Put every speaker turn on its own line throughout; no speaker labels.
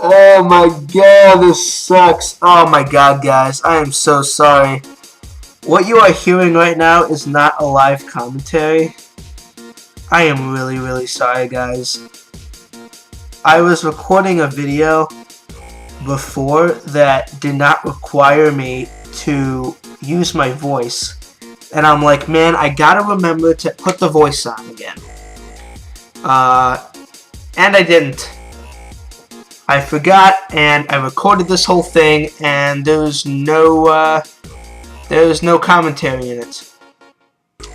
Oh my god, this sucks. Oh my god, guys, I am so sorry. What you are hearing right now is not a live commentary. I am really, really sorry, guys. I was recording a video before that did not require me to use my voice. And I'm like, man, I gotta remember to put the voice on again. And I didn't. I forgot, and I recorded this whole thing, and there was no commentary in it.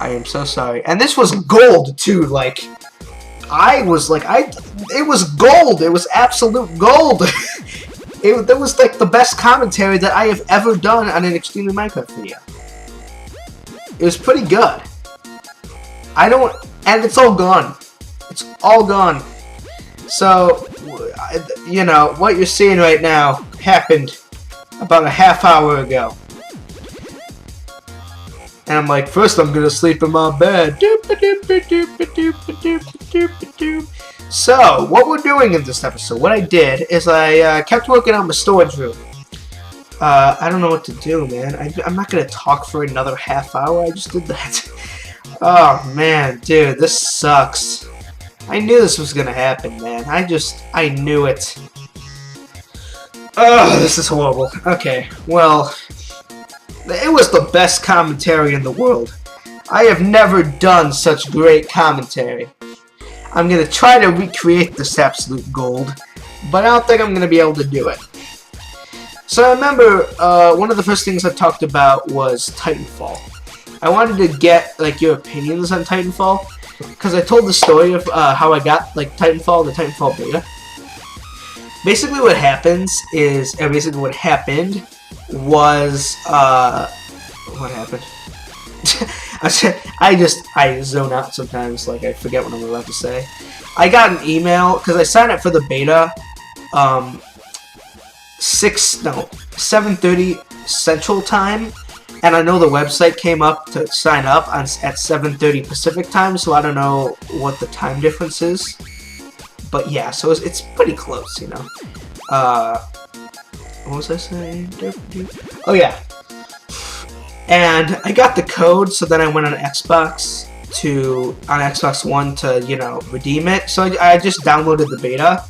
I am so sorry. And this was gold too. Like, it was gold. It was absolute gold. That was like the best commentary that I have ever done on an Xtremely Minecraft video. It was pretty good. And it's all gone. It's all gone. So, you know, what you're seeing right now happened about a half hour ago. And I'm like, first I'm gonna sleep in my bed. So, what we're doing in this episode, what I did is I kept working on my storage room. I don't know what to do, man. I'm not gonna talk for another half hour. I just did that. Oh, man, dude, this sucks. I knew this was gonna happen, man. I knew it. Oh, this is horrible. Okay, well, it was the best commentary in the world. I have never done such great commentary. I'm gonna try to recreate this absolute gold, but I don't think I'm gonna be able to do it. So I remember one of the first things I talked about was Titanfall. I wanted to get like your opinions on Titanfall, because I told the story of how I got like Titanfall, the Titanfall beta. Basically what happened was what happened? I zone out sometimes, like I forget what I'm about to say. I got an email because I signed up for the beta 7:30 Central Time, and I know the website came up to sign up at 7:30 Pacific Time, so I don't know what the time difference is. But yeah, so it's pretty close, you know. What was I saying? Oh yeah. And I got the code, so then I went on Xbox One to, you know, redeem it. So I just downloaded the beta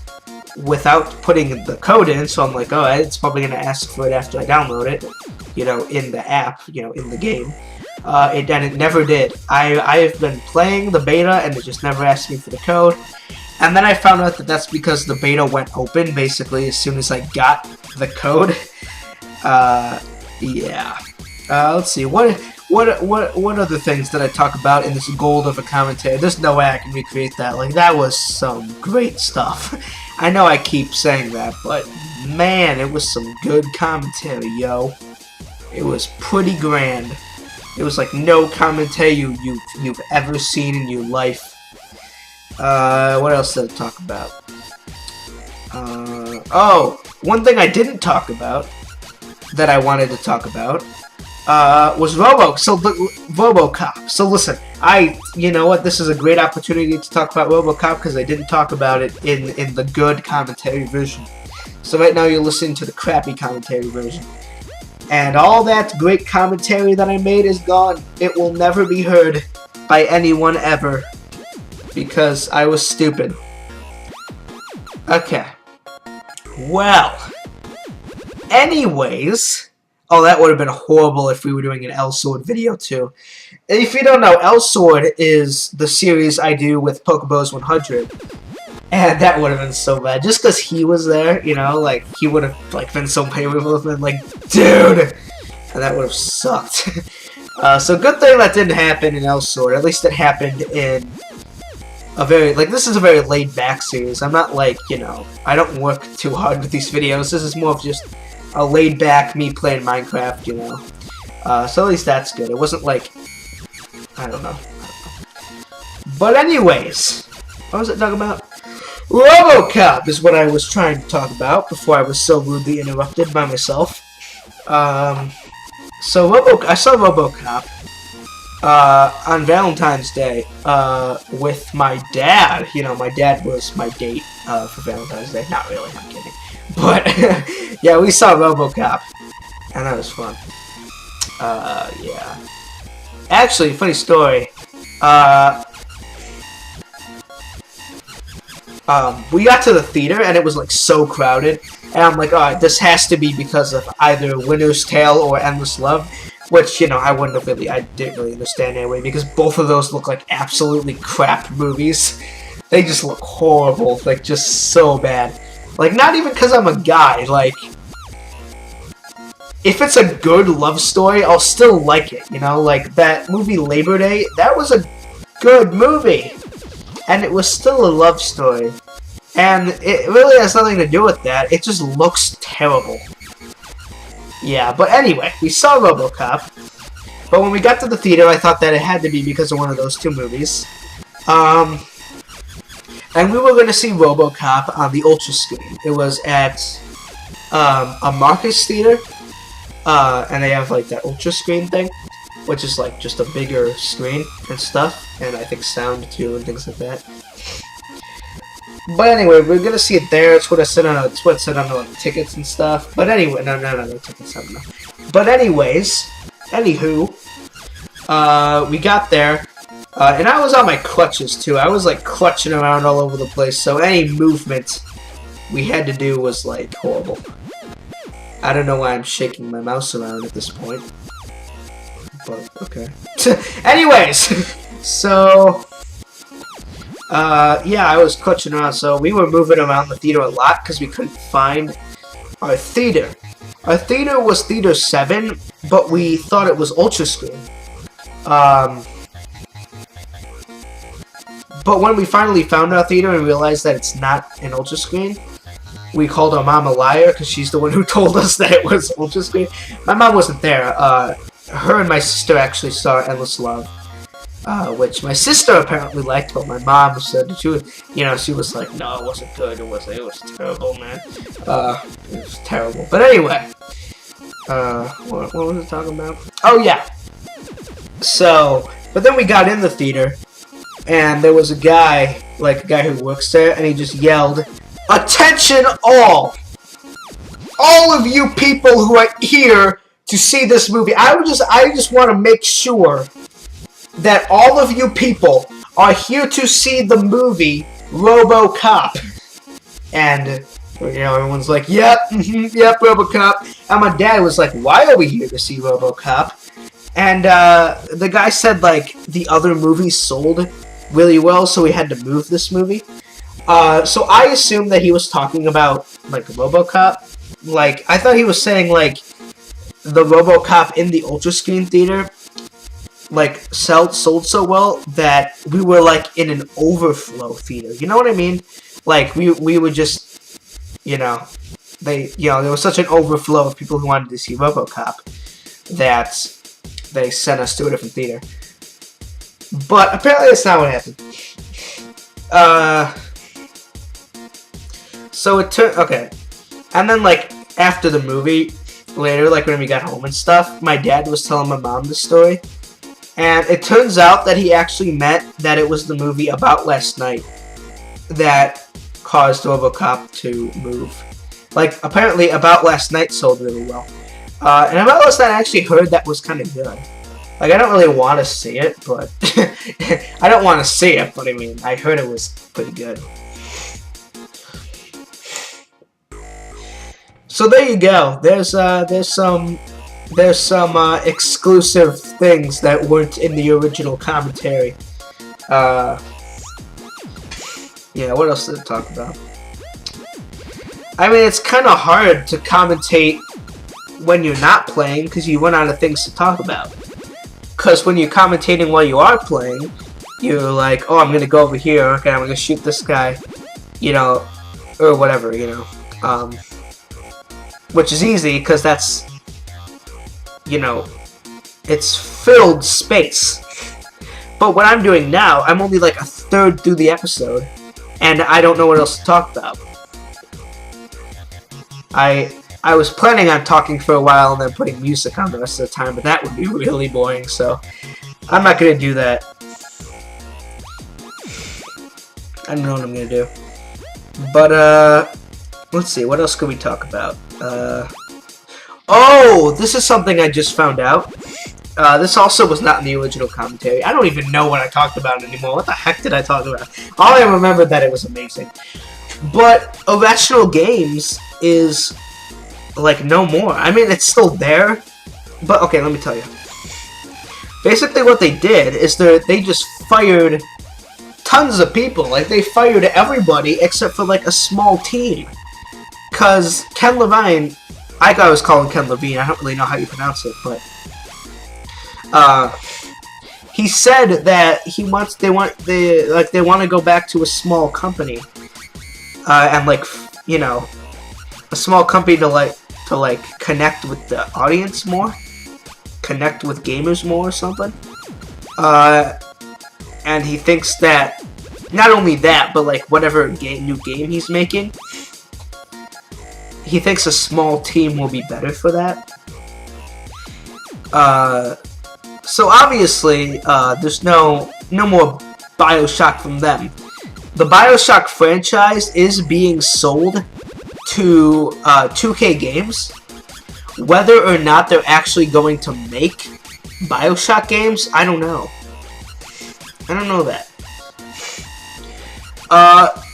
without putting the code in, so I'm like, oh, it's probably going to ask for it after I download it, you know, in the app, you know, in the game. And it never did. I've been playing the beta, and it just never asked me for the code. And then I found out that that's because the beta went open, basically, as soon as I got the code. Yeah. Let's see, what other things did I talk about in this gold of a commentary? There's no way I can recreate that. Like, that was some great stuff. I know I keep saying that, but man, it was some good commentary, yo. It was pretty grand. It was like no commentary you've ever seen in your life. What else did I talk about? Oh, one thing I didn't talk about that I wanted to talk about was RoboCop. So listen, you know what, this is a great opportunity to talk about RoboCop because I didn't talk about it in the good commentary version. So right now you're listening to the crappy commentary version. And all that great commentary that I made is gone. It will never be heard by anyone ever because I was stupid. Okay. Well, anyways, oh, that would have been horrible if we were doing an L-Sword video, too. If you don't know, L-Sword is the series I do with Pokebos 100. And that would have been so bad. Just because he was there, you know, like, he would have, like, been so painful and like, dude! And that would have sucked. So good thing that didn't happen in L-Sword. At least it happened in a very, like, this is a very laid-back series. I'm not, like, you know, I don't work too hard with these videos. This is more of just a laid-back me playing Minecraft, you know. So at least that's good. It wasn't like, I don't know. But anyways, what was I talking about? RoboCop is what I was trying to talk about before I was so rudely interrupted by myself. So I saw RoboCop. on Valentine's Day, with my dad. You know, my dad was my date, for Valentine's Day. Not really, I'm kidding. But, yeah, we saw RoboCop, and that was fun. Yeah. Actually, funny story, we got to the theater, and it was, like, so crowded, and I'm like, alright, this has to be because of either Winter's Tale or Endless Love. Which, you know, I didn't really understand anyway, because both of those look like absolutely crap movies. They just look horrible, like, just so bad. Like, not even because I'm a guy, like, if it's a good love story, I'll still like it, you know? Like, that movie Labor Day, that was a good movie. And it was still a love story. And it really has nothing to do with that, it just looks terrible. Yeah, but anyway, we saw RoboCop, but when we got to the theater, I thought that it had to be because of one of those two movies. And we were going to see RoboCop on the Ultra Screen. It was at a Marcus Theater, and they have like that Ultra Screen thing, which is like just a bigger screen and stuff, and I think sound too and things like that. But anyway, we're gonna see it there. It's what it said on like tickets and stuff. But anyway, no tickets. I don't know. But anyways, anywho, we got there, and I was on my crutches too. I was like clutching around all over the place. So any movement we had to do was like horrible. I don't know why I'm shaking my mouse around at this point. But okay. Anyways, so. Yeah, I was clutching around, so we were moving around the theater a lot because we couldn't find our theater. Our theater was Theater 7, but we thought it was Ultra Screen. But when we finally found our theater and realized that it's not an Ultra Screen, we called our mom a liar because she's the one who told us that it was Ultra Screen. My mom wasn't there. Her and my sister actually saw Endless Love. Which my sister apparently liked, but my mom said that she was like, no, it wasn't good, it was terrible, man. It was terrible. But anyway, what was I talking about? Oh, yeah. So, but then we got in the theater, and there was a guy who works there, and he just yelled, "Attention all! All of you people who are here to see this movie, I just want to make sure that all of you people are here to see the movie RoboCop." And, you know, everyone's like, yep, yep, RoboCop. And my dad was like, why are we here to see RoboCop? And the guy said, like, the other movies sold really well, so we had to move this movie. So I assumed that he was talking about, like, RoboCop. Like, I thought he was saying, like, the RoboCop in the Ultra Screen Theater like sold so well that we were like in an overflow theater. You know what I mean? Like we were just, you know, there was such an overflow of people who wanted to see RoboCop that they sent us to a different theater. But apparently that's not what happened. So it took, okay. And then like after the movie, later, like when we got home and stuff, my dad was telling my mom the story. And it turns out that he actually meant that it was the movie About Last Night that caused RoboCop to move. Like, apparently About Last Night sold really well. And About Last Night I actually heard that was kind of good. Like, I don't really want to see it, but... I don't want to see it, but I mean, I heard it was pretty good. So there you go. There's some exclusive things that weren't in the original commentary. Yeah, what else did it talk about? I mean, it's kind of hard to commentate when you're not playing because you run out of things to talk about. Because when you're commentating while you are playing, you're like, oh, I'm going to go over here, okay, I'm going to shoot this guy, you know, or whatever, you know. Which is easy because that's, you know, it's filled space. But what I'm doing now, I'm only like a third through the episode, and I don't know what else to talk about. I was planning on talking for a while and then putting music on the rest of the time, but that would be really boring, so I'm not gonna do that. I don't know what I'm gonna do. But, let's see, what else could we talk about? Oh, this is something I just found out. This also was not in the original commentary. I don't even know what I talked about anymore. What the heck did I talk about? All I remember that it was amazing. But Irrational Games is, like, no more. I mean, it's still there. But, okay, let me tell you. Basically what they did is they just fired tons of people. Like, they fired everybody except for, like, a small team. Because Ken Levine, I was calling Ken Levine, I don't really know how you pronounce it, but he said that they want to go back to a small company, and like, you know, a small company to connect with the audience more, connect with gamers more or something. And he thinks that not only that, but like whatever new game he's making, he thinks a small team will be better for that. So obviously, there's no more BioShock from them. The BioShock franchise is being sold to 2K Games. Whether or not they're actually going to make BioShock games, I don't know. I don't know that.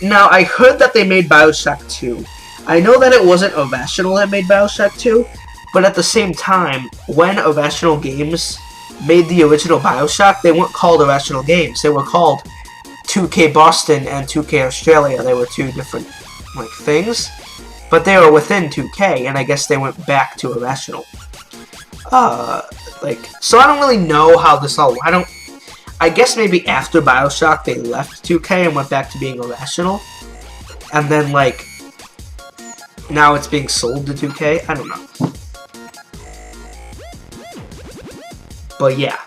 Now, I heard that they made BioShock 2. I know that it wasn't Irrational that made BioShock 2, but at the same time, when Irrational Games made the original BioShock, they weren't called Irrational Games. They were called 2K Boston and 2K Australia. They were two different, like, things. But they were within 2K, and I guess they went back to Irrational. So I don't really know how this all... I guess maybe after BioShock, they left 2K and went back to being Irrational. And then, like, now it's being sold to 2K. I don't know. But yeah,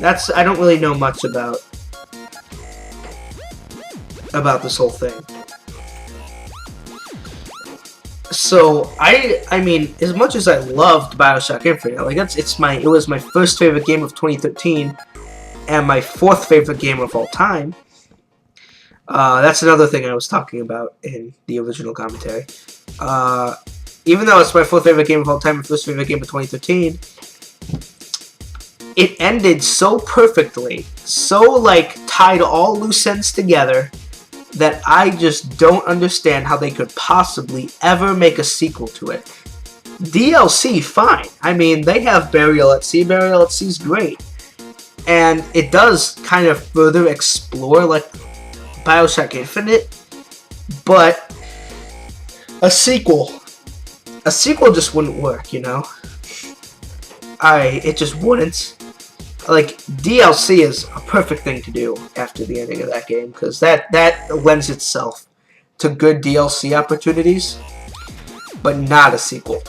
I don't really know much about this whole thing. So I mean, as much as I loved BioShock Infinite, like it was my first favorite game of 2013 and my fourth favorite game of all time. That's another thing I was talking about in the original commentary. Even though it's my fourth favorite game of all time and first favorite game of 2013, it ended so perfectly, so like tied all loose ends together, that I just don't understand how they could possibly ever make a sequel to it. DLC, fine. I mean, they have Burial at Sea. Burial at Sea is great. And it does kind of further explore, like, BioShock Infinite. But a sequel just wouldn't work, you know? It just wouldn't. Like, DLC is a perfect thing to do after the ending of that game, because that lends itself to good DLC opportunities, but not a sequel.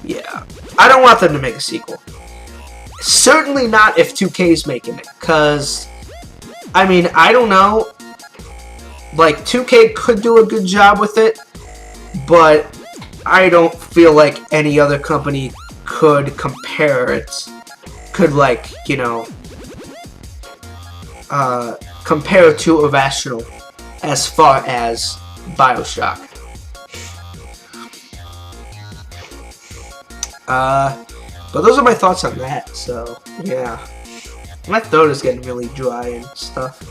Yeah. I don't want them to make a sequel. Certainly not if 2K is making it, because, I mean, I don't know. Like, 2K could do a good job with it, but I don't feel like any other company could compare it. Could, like, you know, compare to Irrational as far as BioShock. But those are my thoughts on that, so, yeah. My throat is getting really dry and stuff.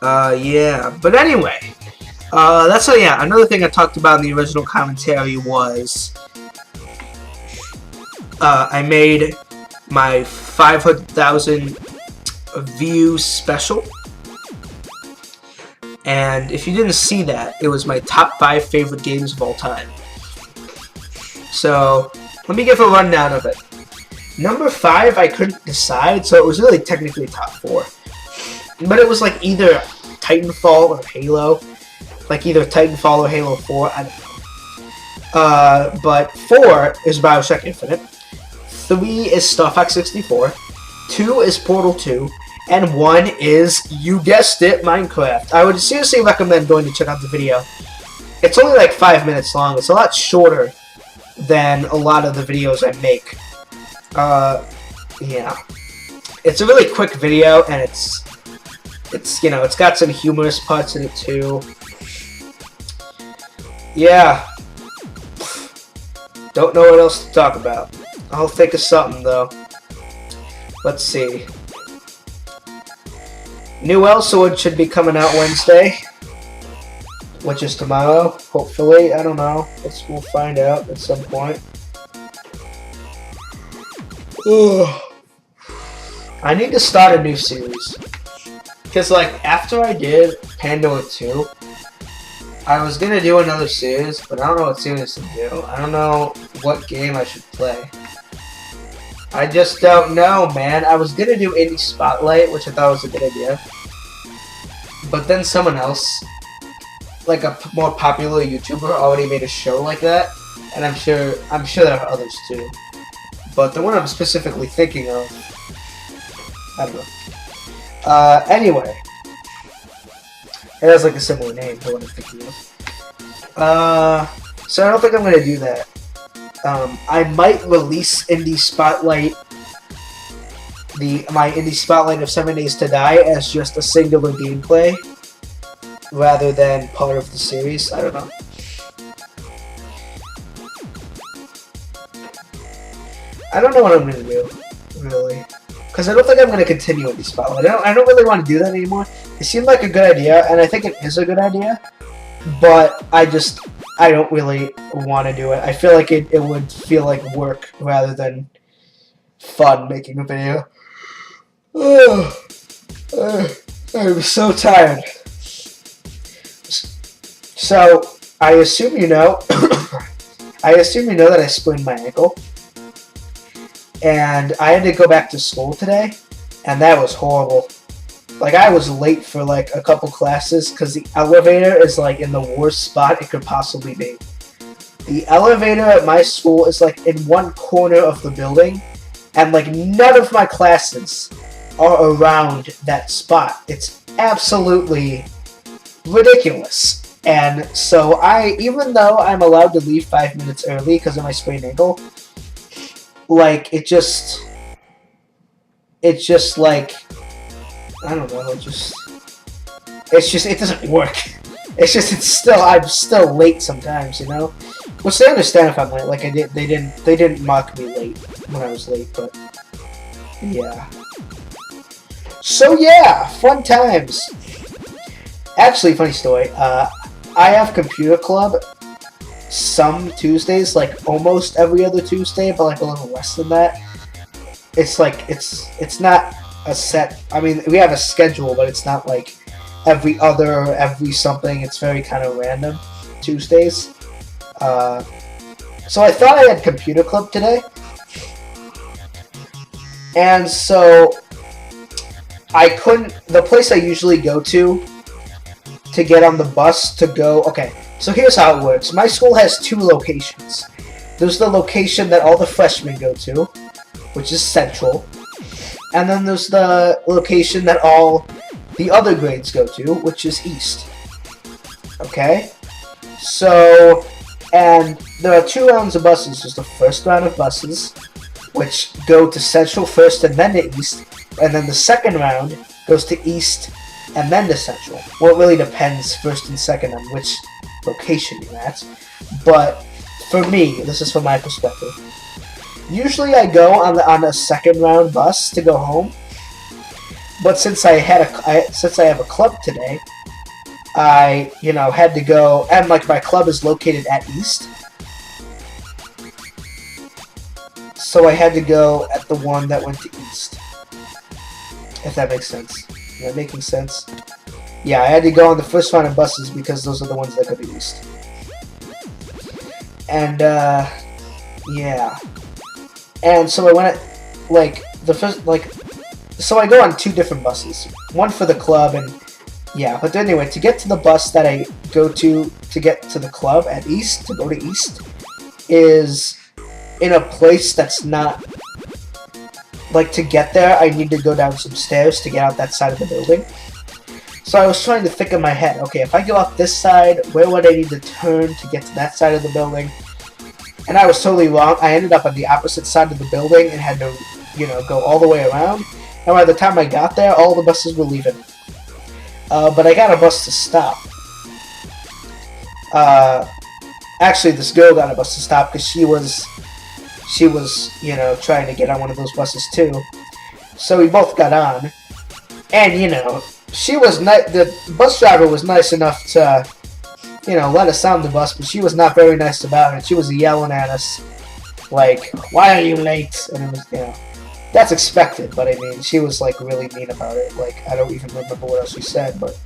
Yeah, but anyway, another thing I talked about in the original commentary was, I made my 500,000 view special, and if you didn't see that, it was my top 5 favorite games of all time. So, let me give a rundown of it. Number 5, I couldn't decide, so it was really technically top 4. But it was like either Titanfall or Halo. Like either Titanfall or Halo 4, I don't know. But 4 is BioShock Infinite. 3 is Star Fox 64. 2 is Portal 2. And 1 is, you guessed it, Minecraft. I would seriously recommend going to check out the video. It's only like 5 minutes long. It's a lot shorter than a lot of the videos I make Yeah. It's a really quick video, and it's you know, it's got some humorous parts in it too. Yeah. Don't know what else to talk about. I'll think of something though. Let's see. New L Sword should be coming out Wednesday, which is tomorrow, hopefully. I don't know. We'll find out at some point. Ugh. I need to start a new series. Because, like, after I did Pandora 2, I was going to do another series, but I don't know what series to do. I don't know what game I should play. I just don't know, man. I was going to do Indie Spotlight, which I thought was a good idea. But then someone else, like a more popular YouTuber, already made a show like that. And I'm sure there are others too. But the one I'm specifically thinking of, I don't know. Anyway. It has like a similar name to what I'm thinking of. So I don't think I'm going to do that. I might release Indie Spotlight, my Indie Spotlight of 7 Days to Die as just a singular gameplay, rather than part of the series. I don't know. I don't know what I'm going to do, really. Because I don't think I'm going to continue Indie Spotlight. I don't really want to do that anymore. It seemed like a good idea, and I think it is a good idea, but I don't really want to do it. I feel like it would feel like work rather than fun making a video. I'm so tired. So, I assume you know, that I sprained my ankle, and I had to go back to school today, and that was horrible. Like, I was late for, like, a couple classes because the elevator is, like, in the worst spot it could possibly be. The elevator at my school is, like, in one corner of the building, and, like, none of my classes are around that spot. It's absolutely ridiculous. And so even though I'm allowed to leave 5 minutes early because of my sprained ankle, like, it just, like, I don't know, it doesn't work. I'm still late sometimes, you know? Which they understand if I'm late, like, they didn't mark me late when I was late, but, yeah. So, yeah, fun times. Actually, funny story, I have computer club some Tuesdays, like, almost every other Tuesday, but, like, a little less than that. It's, like, it's not a set, I mean, we have a schedule, but it's not like every something. It's very kind of random Tuesdays. So I thought I had computer club today, and so I couldn't, the place I usually go to get on the bus to go, okay, so here's how it works. My school has 2 locations. There's the location that all the freshmen go to, which is Central. And then there's the location that all the other grades go to, which is East. Okay? So, and there are 2 rounds of buses. There's the first round of buses, which go to Central first and then to East. And then the second round goes to East and then to Central. Well, it really depends first and second on which location you're at. But for me, this is from my perspective. Usually I go on a second round bus to go home, but since I have a club today, I had to go, and like my club is located at East, so I had to go at the one that went to East. If that makes sense. Is that making sense? Yeah, I had to go on the first round of buses because those are the ones that go to East. And yeah. And so I went so I go on 2 different buses. One for the club and, yeah. But anyway, to get to the bus that I go to get to the club at East, to go to East, is in a place that's not, like, to get there, I need to go down some stairs to get out that side of the building. So I was trying to think in my head, okay, if I go up this side, where would I need to turn to get to that side of the building? and I was totally wrong. I ended up on the opposite side of the building and had to, go all the way around. And by the time I got there, all the buses were leaving. But I got a bus to stop. Actually, this girl got a bus to stop because she was, trying to get on one of those buses too. So we both got on, and she was the bus driver was nice enough to, let us on the bus, but she was not very nice about it. She was yelling at us, like, "Why are you late?" And it was, that's expected, but I mean, she was like really mean about it. Like, I don't even remember what else she said, but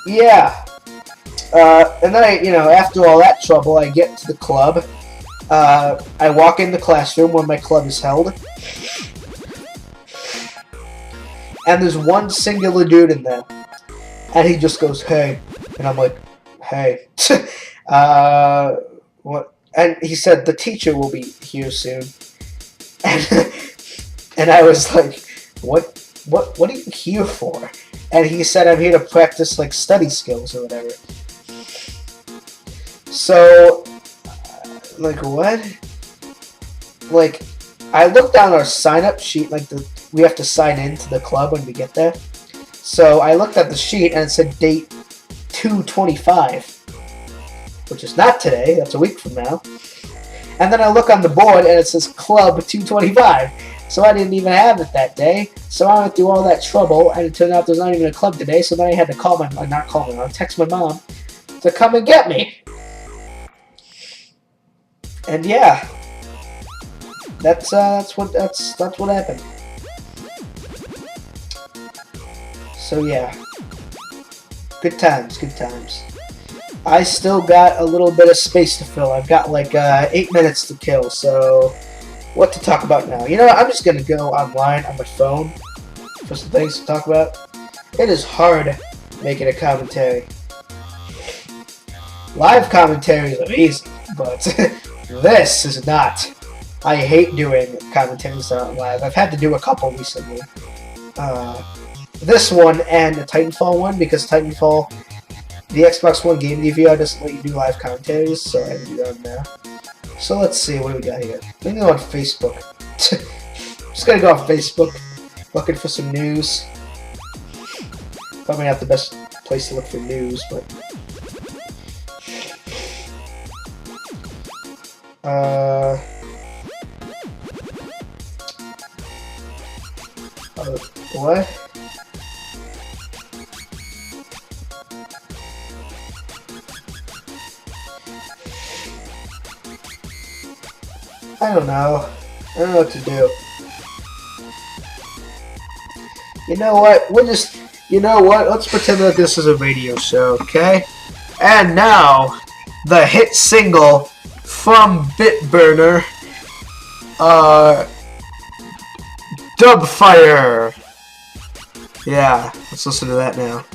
yeah. And then after all that trouble, I get to the club. I walk in the classroom where my club is held, and there's one singular dude in there, and he just goes, "Hey," and I'm like, "Hey," what? And he said, "The teacher will be here soon," and I was like, What are you here for?" And he said, "I'm here to practice like study skills or whatever." So, like, what? Like, I looked down our sign-up sheet, like we have to sign in to the club when we get there. So I looked at the sheet and it said date 2/25, which is not today. That's a week from now. And then I look on the board and it says Club 2/25. So I didn't even have it that day. So I went through all that trouble, and it turned out there's not even a club today. So then I had to text my mom to come and get me. And yeah, that's what happened. So yeah, good times. I still got a little bit of space to fill. I've got like 8 minutes to kill. So what to talk about now? I'm just gonna go online on my phone for some things to talk about. It is hard making a commentary. Live commentary is amazing, but this is not. I hate doing commentaries that aren't live. I've had to do a couple recently. This one and the Titanfall one, because Titanfall, the Xbox One game DVR doesn't let you do live commentaries, so I had to do that on there. So let's see, what do we got here? Let me go on Facebook. Just gonna go on Facebook, looking for some news. Probably not the best place to look for news, but what? I don't know. I don't know what to do. You know what? Let's pretend that this is a radio show, okay? And now, the hit single from Bitburner, Dubfire. Yeah, let's listen to that now.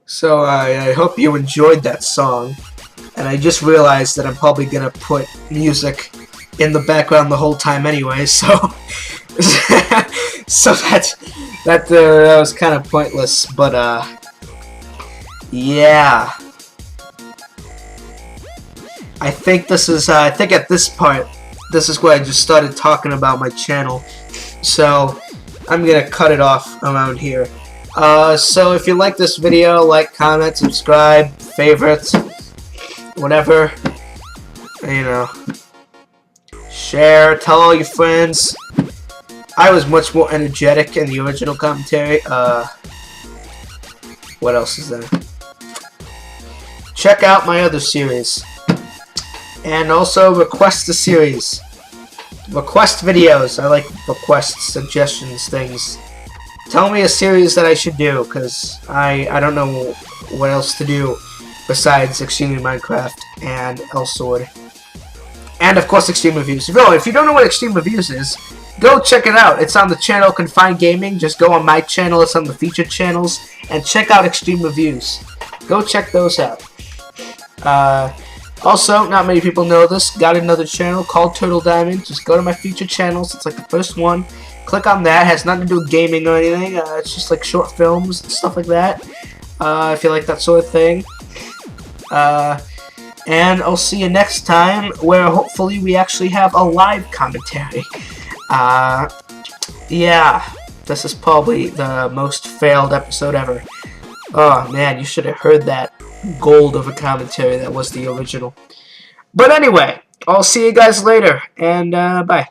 So I hope you enjoyed that song. And I just realized that I'm probably gonna put music in the background the whole time anyway, so so that was kind of pointless, but yeah. I think this is I think at this part this is where I just started talking about my channel, so I'm gonna cut it off around here. So if you like this video, like, comment, subscribe, favorite, whatever, you know, share, tell all your friends. I was much more energetic in the original commentary. What else is there? Check out my other series. And also request the series. Request videos. I like requests, suggestions, things. Tell me a series that I should do, because I don't know what else to do besides Xtremely Minecraft and Elsword. And of course Extreme Reviews. If you don't know what Extreme Reviews is, go check it out. It's on the channel Confined Gaming. Just go on my channel, it's on the featured channels, and check out Extreme Reviews. Go check those out. Also, not many people know this, got another channel called Turtle Diamond. Just go to my featured channels, it's like the first one. Click on that, it has nothing to do with gaming or anything, it's just like short films and stuff like that. If you like that sort of thing. And I'll see you next time, where hopefully we actually have a live commentary. Yeah, this is probably the most failed episode ever. Oh man, you should have heard that gold of a commentary that was the original. But anyway, I'll see you guys later, and bye.